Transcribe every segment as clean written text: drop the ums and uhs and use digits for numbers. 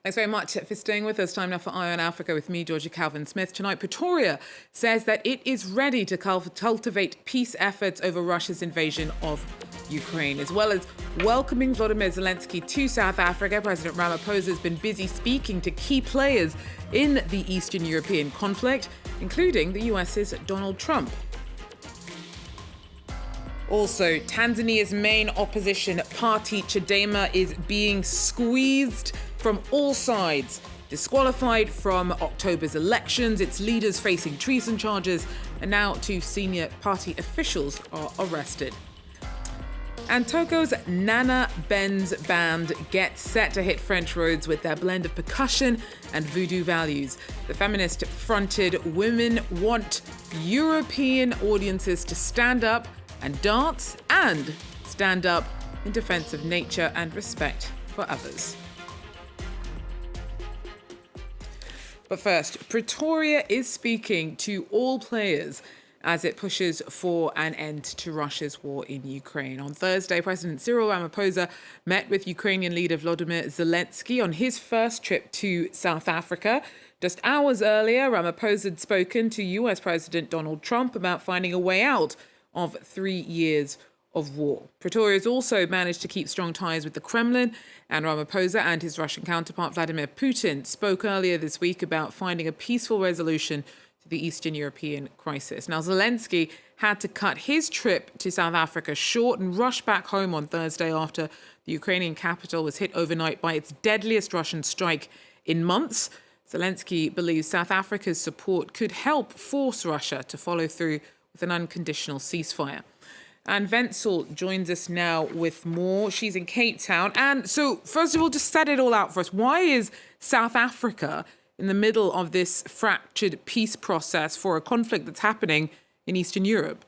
Thanks very much for staying with us. Time now for Eye on Africa with me, Georgia Calvin-Smith. Tonight, Pretoria says that it is ready to cultivate peace efforts over Russia's invasion of Ukraine, as well as welcoming Volodymyr Zelensky to South Africa. President Ramaphosa has been busy speaking to key players in the Eastern European conflict, including the US's Donald Trump. Also, Tanzania's main opposition party, Chadema, is being squeezed from all sides. Disqualified from October's elections, its leaders facing treason charges, and now 2 senior party officials are arrested. And Togo's Nana Benz band gets set to hit French roads with their blend of percussion and voodoo values. The feminist-fronted Women Want European audiences to stand up and dance and stand up in defense of nature and respect for others. But first, Pretoria is speaking to all players as it pushes for an end to Russia's war in Ukraine. On Thursday, President Cyril Ramaphosa met with Ukrainian leader Volodymyr Zelensky on his first trip to South Africa. Just hours earlier, Ramaphosa had spoken to US President Donald Trump about finding a way out of 3 years of war. Pretoria has also managed to keep strong ties with the Kremlin, and Ramaphosa and his Russian counterpart Vladimir Putin spoke earlier this week about finding a peaceful resolution to the Eastern European crisis. Now, Zelensky had to cut his trip to South Africa short and rush back home on Thursday after the Ukrainian capital was hit overnight by its deadliest Russian strike in months. Zelensky believes South Africa's support could help force Russia to follow through with an unconditional ceasefire. And Wenzel joins us now with more. She's in Cape Town. And so, first of all, just set it all out for us. Why is South Africa in the middle of this fractured peace process for a conflict that's happening in Eastern Europe?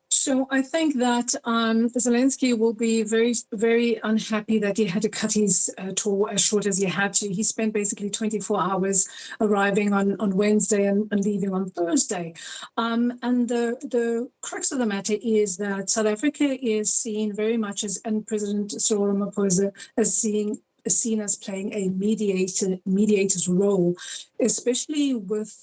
So I think that Zelensky will be very, very unhappy that he had to cut his tour as short as he had to. He spent basically 24 hours arriving on Wednesday and leaving on Thursday. And the crux of the matter is that South Africa is seen very much as, and President Cyril Ramaphosa as seen as playing a mediator's role, especially with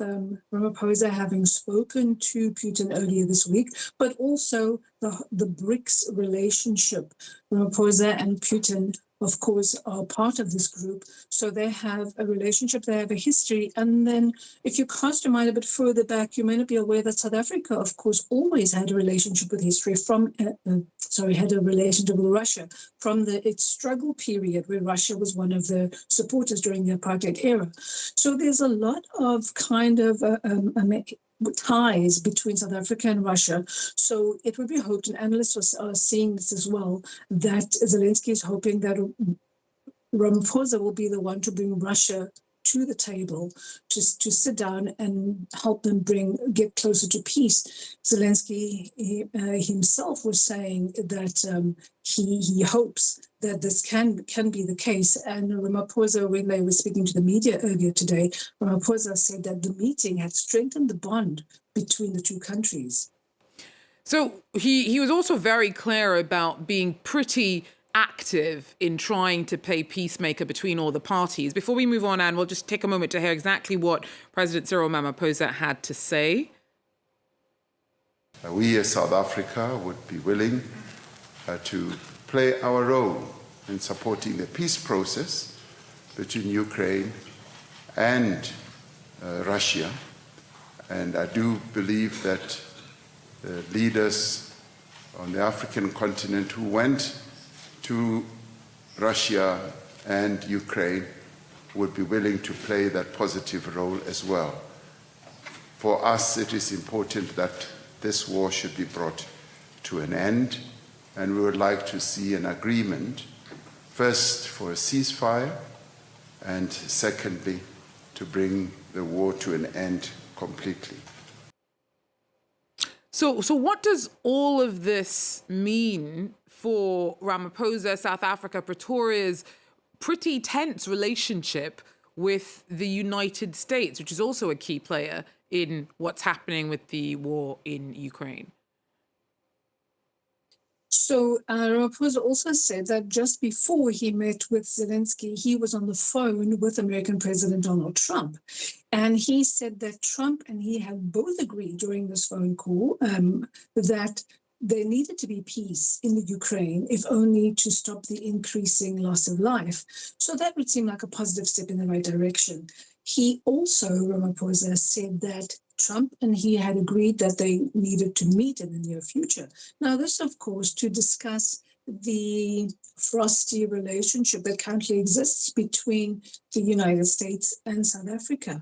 Ramaphosa having spoken to Putin earlier this week, but also the BRICS relationship. Ramaphosa and Putin, of course, are part of this group, so they have a relationship, they have a history. And then if you cast your mind a bit further back, you may not be aware that South Africa, of course, always had a relationship with history had a relationship with Russia from its struggle period, where Russia was one of the supporters during the apartheid era. So there's a lot of kind of ties between South Africa and Russia. So it would be hoped, and analysts are seeing this as well, that Zelensky is hoping that Ramaphosa will be the one to bring Russia to the table, to sit down and help them get closer to peace. Zelensky himself was saying that he hopes that this can be the case. And Ramaphosa, when they were speaking to the media earlier today, Ramaphosa said that the meeting had strengthened the bond between the two countries. So he was also very clear about being pretty active in trying to play peacemaker between all the parties. Before we move on, Anne, we'll just take a moment to hear exactly what President Cyril Ramaphosa had to say. We as South Africa would be willing to play our role in supporting the peace process between Ukraine and Russia. And I do believe that the leaders on the African continent who went to Russia and Ukraine would be willing to play that positive role as well. For us, it is important that this war should be brought to an end, and we would like to see an agreement, first for a ceasefire, and secondly, to bring the war to an end completely. So what does all of this mean for Ramaphosa, South Africa, Pretoria's pretty tense relationship with the United States, which is also a key player in what's happening with the war in Ukraine? So Ramaphosa also said that just before he met with Zelensky, he was on the phone with American President Donald Trump. And he said that Trump and he had both agreed during this phone call that there needed to be peace in the Ukraine, if only to stop the increasing loss of life. So that would seem like a positive step in the right direction. He also, Ramaphosa, said that Trump and he had agreed that they needed to meet in the near future. Now, this, of course, to discuss the frosty relationship that currently exists between the United States and South Africa.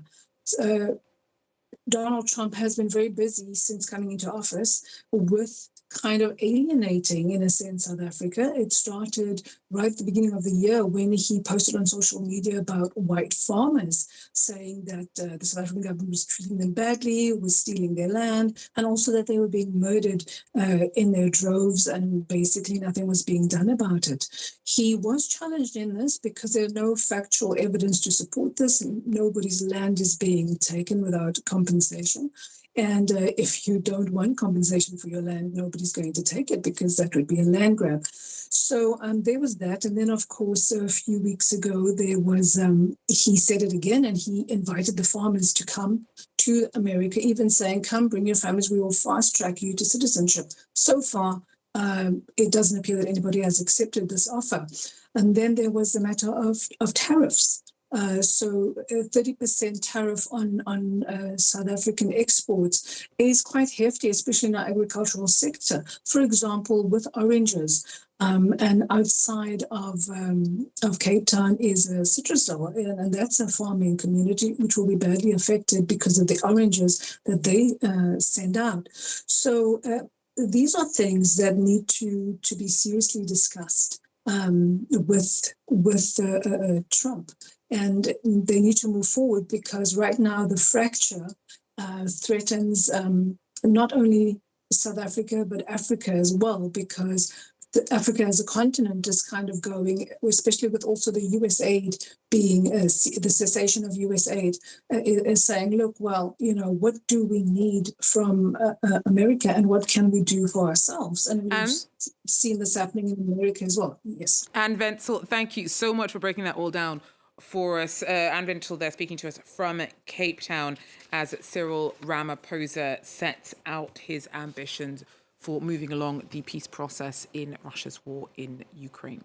Donald Trump has been very busy since coming into office with kind of alienating, in a sense, South Africa. It started right at the beginning of the year when he posted on social media about white farmers, saying that the South African government was treating them badly, was stealing their land, and also that they were being murdered in their droves, and basically nothing was being done about it. He was challenged in this because there's no factual evidence to support this. Nobody's land is being taken without compensation. And if you don't want compensation for your land, nobody's going to take it because that would be a land grab. So there was that. And then, of course, a few weeks ago, there was, he said it again, and he invited the farmers to come to America, even saying, come, bring your families, we will fast track you to citizenship. So far, it doesn't appear that anybody has accepted this offer. And then there was the matter of tariffs. So a 30% tariff on South African exports is quite hefty, especially in our agricultural sector. For example, with oranges, and outside of Cape Town is Citrusdal, and that's a farming community which will be badly affected because of the oranges that they send out. So these are things that need to be seriously discussed with Trump. And they need to move forward because right now the fracture threatens not only South Africa, but Africa as well, because Africa as a continent is kind of going, especially with also the US aid being the cessation of US aid, is saying, look, well, you know, what do we need from America and what can we do for ourselves? And we've seen this happening in America as well. Yes. Anne Wenzel, thank you so much for breaking that all down for us. Anne Wenzel there speaking to us from Cape Town as Cyril Ramaphosa sets out his ambitions for moving along the peace process in Russia's war in Ukraine.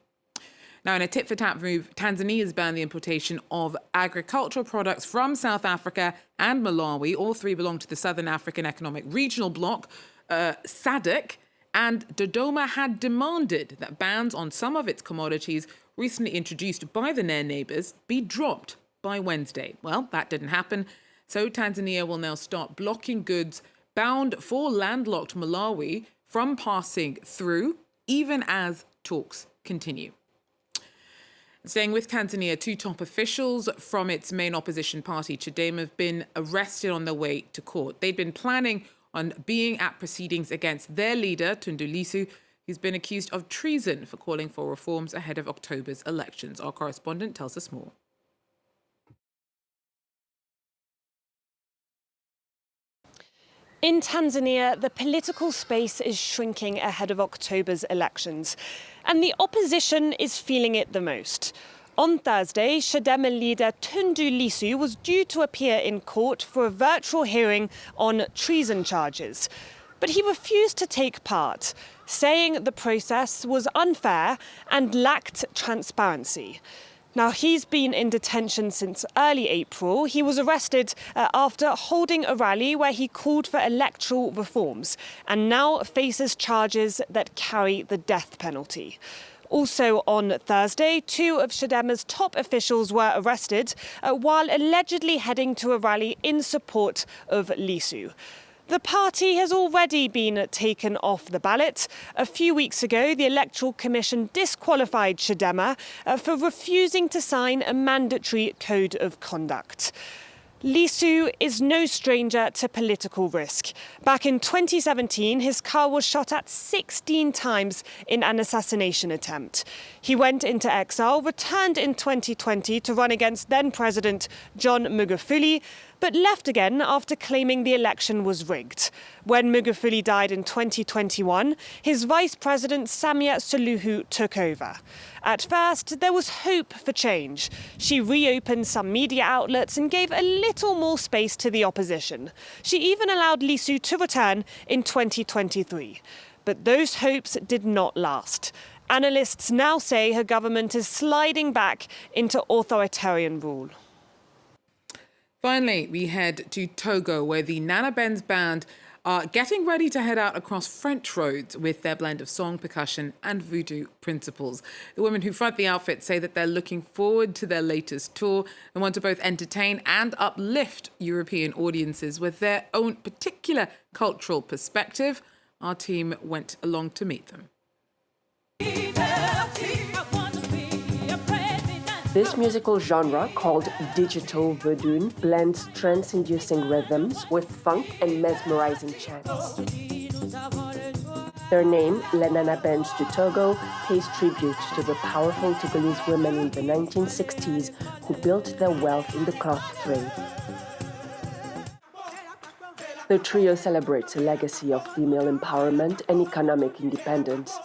Now, in a tit-for-tat move, Tanzania has banned the importation of agricultural products from South Africa and Malawi. All three belong to the Southern African Economic Regional Bloc, SADC, and Dodoma had demanded that bans on some of its commodities recently introduced by the near neighbours be dropped by Wednesday. Well, that didn't happen, so Tanzania will now start blocking goods bound for landlocked Malawi from passing through, even as talks continue. Staying with Tanzania, two top officials from its main opposition party, Chadema, have been arrested on their way to court. They'd been planning on being at proceedings against their leader, Tundu Lissu, who's been accused of treason for calling for reforms ahead of October's elections. Our correspondent tells us more. In Tanzania, the political space is shrinking ahead of October's elections, and the opposition is feeling it the most. On Thursday, Chadema leader Tundu Lissu was due to appear in court for a virtual hearing on treason charges. But he refused to take part, saying the process was unfair and lacked transparency. Now, he's been in detention since early April. He was arrested after holding a rally where he called for electoral reforms and now faces charges that carry the death penalty. Also on Thursday, two of Chadema's top officials were arrested while allegedly heading to a rally in support of Lissu. The party has already been taken off the ballot. A few weeks ago, the Electoral Commission disqualified Chadema for refusing to sign a mandatory code of conduct. Lissu is no stranger to political risk. Back in 2017, his car was shot at 16 times in an assassination attempt. He went into exile, returned in 2020 to run against then-President John Magufuli, but left again after claiming the election was rigged. When Magufuli died in 2021, his vice president Samia Suluhu took over. At first, there was hope for change. She reopened some media outlets and gave a little more space to the opposition. She even allowed Lissu to return in 2023. But those hopes did not last. Analysts now say her government is sliding back into authoritarian rule. Finally, we head to Togo, where the Nana Benz band are getting ready to head out across French roads with their blend of song, percussion and voodoo principles. The women who front the outfit say that they're looking forward to their latest tour and want to both entertain and uplift European audiences with their own particular cultural perspective. Our team went along to meet them. This musical genre, called digital voodoo, blends trance-inducing rhythms with funk and mesmerizing chants. Their name, Les Nana Benz du Togo, pays tribute to the powerful Togolese women in the 1960s who built their wealth in the cloth trade. The trio celebrates a legacy of female empowerment and economic independence.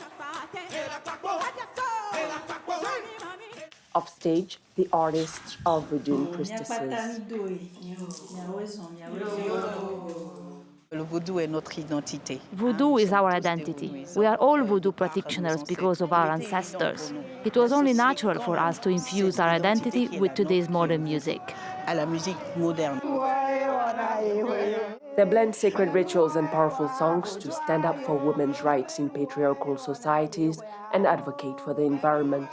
Offstage, the artists are voodoo priestesses. Voodoo is our identity. We are all voodoo practitioners because of our ancestors. It was only natural for us to infuse our identity with today's modern music. They blend sacred rituals and powerful songs to stand up for women's rights in patriarchal societies and advocate for the environment.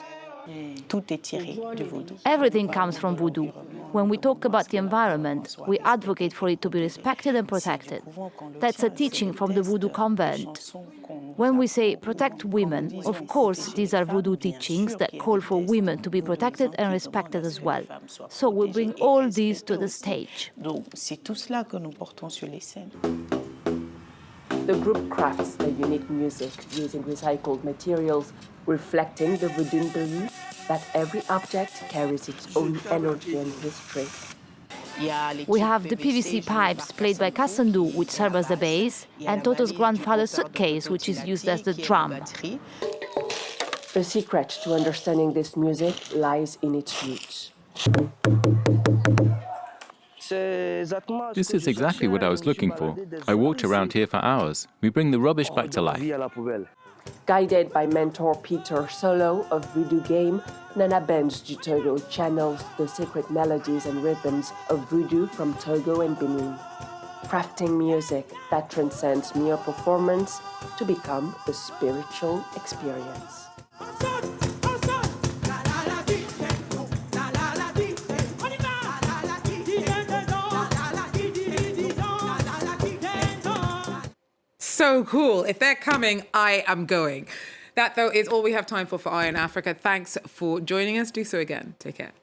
Everything comes from voodoo. When we talk about the environment, we advocate for it to be respected and protected. That's a teaching from the voodoo convent. When we say protect women, of course, these are voodoo teachings that call for women to be protected and respected as well. So we bring all these to the stage. The group crafts their unique music using recycled materials, reflecting the voodoo belief that every object carries its own energy and history. We have the PVC pipes played by Kassandu, which serve as the bass, and Toto's grandfather's suitcase, which is used as the drum. The secret to understanding this music lies in its roots. This is exactly what I was looking for. I walked around here for hours. We bring the rubbish back to life. Guided by mentor Peter Solo of Voodoo Game, Nana Benz du Togo channels the sacred melodies and rhythms of voodoo from Togo and Benin, crafting music that transcends mere performance to become a spiritual experience. So cool. If they're coming, I am going. That, though, is all we have time for Eye on Africa. Thanks for joining us. Do so again. Take care.